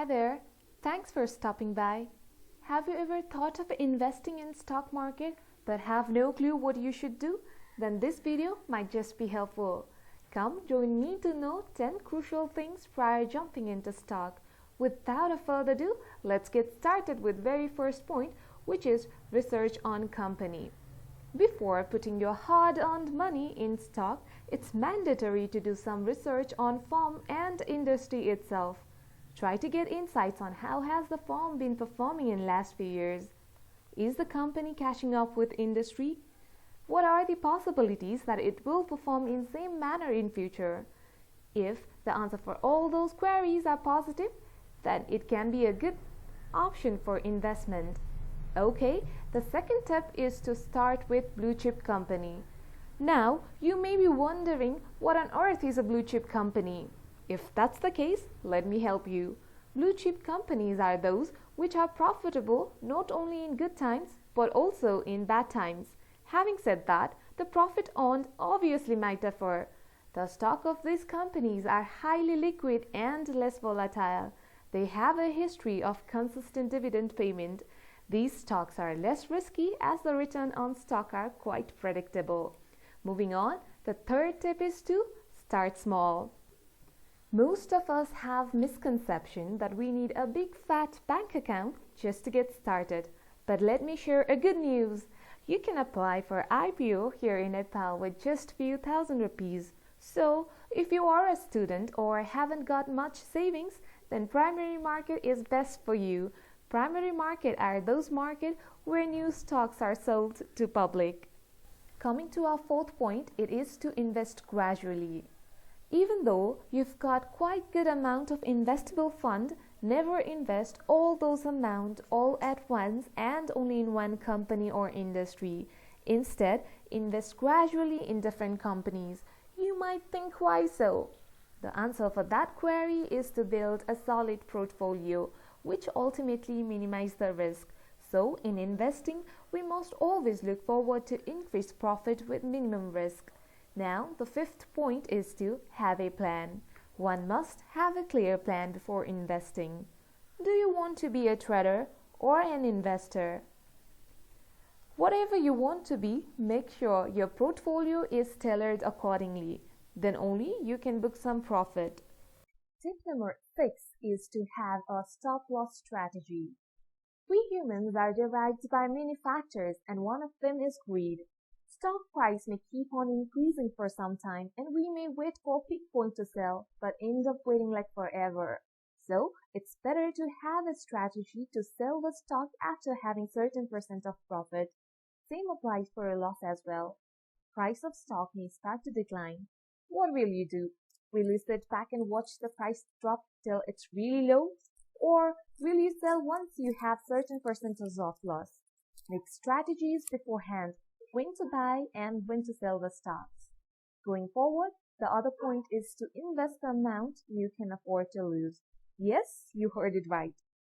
Hi there, thanks for stopping by. Have you ever thought of investing in stock market but have no clue what you should do? Then this video might just be helpful. Come join me to know 10 crucial things prior jumping into stock. Without a further ado, let's get started with very first point, which is research on company. Before putting your hard-earned money in stock, it's mandatory to do some research on firm and industry itself. Try to get insights on how has the firm been performing in last few years. Is the company catching up with industry? What are the possibilities that it will perform in same manner in future? If the answer for all those queries are positive, then it can be a good option for investment. Okay, the second tip is to start with blue chip company. Now, you may be wondering what on earth is a blue chip company? If that's the case, let me help you. Blue chip companies are those which are profitable not only in good times but also in bad times. Having said that, the profit earned obviously might differ. The stock of these companies are highly liquid and less volatile. They have a history of consistent dividend payment. These stocks are less risky as the return on stock are quite predictable. Moving on, the third tip is to start small. Most of us have misconception that we need a big fat bank account just to get started. But let me share a good news. You can apply for IPO here in Nepal with just few thousand rupees. So, if you are a student or haven't got much savings, then primary market is best for you. Primary market are those markets where new stocks are sold to public. Coming to our fourth point, it is to invest gradually. Even though you've got quite good amount of investable fund, never invest all those amount all at once and only in one company or industry. Instead, invest gradually in different companies. You might think, why so? The answer for that query is to build a solid portfolio, which ultimately minimize the risk. So, in investing, we must always look forward to increase profit with minimum risk. Now, the fifth point is to have a plan. One must have a clear plan before investing. Do you want to be a trader or an investor? Whatever you want to be, make sure your portfolio is tailored accordingly. Then only you can book some profit. Tip number 6 is to have a stop-loss strategy. We humans are derived by many factors, and one of them is greed. Stock price may keep on increasing for some time and we may wait for a peak point to sell but end up waiting like forever. So, it's better to have a strategy to sell the stock after having certain percent of profit. Same applies for a loss as well. Price of stock may start to decline. What will you do? Will you sit back and watch the price drop till it's really low? Or will you sell once you have certain percentage of loss? Make strategies beforehand. When to buy and when to sell the stocks. Going forward, the other point is to invest the amount you can afford to lose. Yes, you heard it right.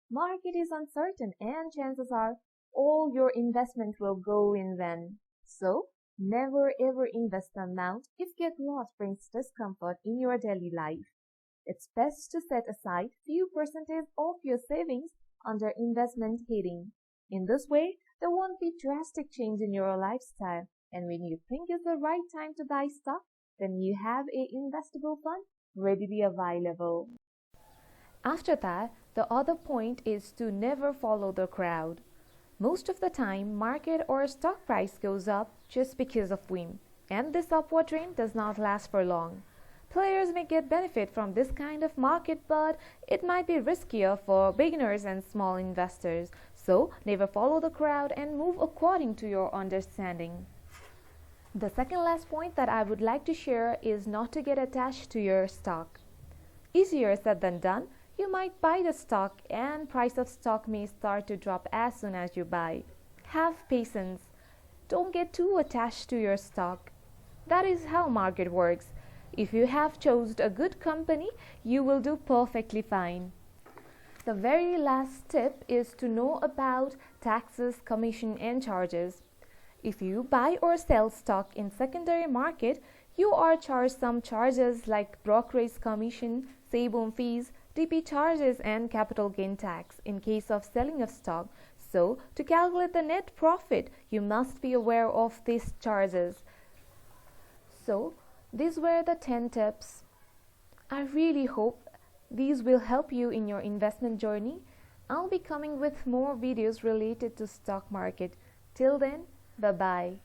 Market is uncertain and chances are all your investment will go in then. So, never ever invest the amount if get loss brings discomfort in your daily life. It's best to set aside few percentage of your savings under investment heading. In this way, there won't be drastic change in your lifestyle, and when you think it's the right time to buy stock, then you have a investable fund readily available. After that, the other point is to never follow the crowd. Most of the time, market or stock price goes up just because of whim, and this upward trend does not last for long. Players may get benefit from this kind of market, but it might be riskier for beginners and small investors. So, never follow the crowd and move according to your understanding. The second last point that I would like to share is not to get attached to your stock. Easier said than done. You might buy the stock and price of stock may start to drop as soon as you buy. Have patience. Don't get too attached to your stock. That is how market works. If you have chosen a good company, you will do perfectly fine. The very last tip is to know about taxes, commission and charges. If you buy or sell stock in secondary market, you are charged some charges like brokerage commission, SABOM fees, FTP charges and capital gain tax in case of selling of stock. So, to calculate the net profit, you must be aware of these charges. So, these were the 10 tips. I really hope these will help you in your investment journey. I'll be coming with more videos related to stock market. Till then, bye-bye.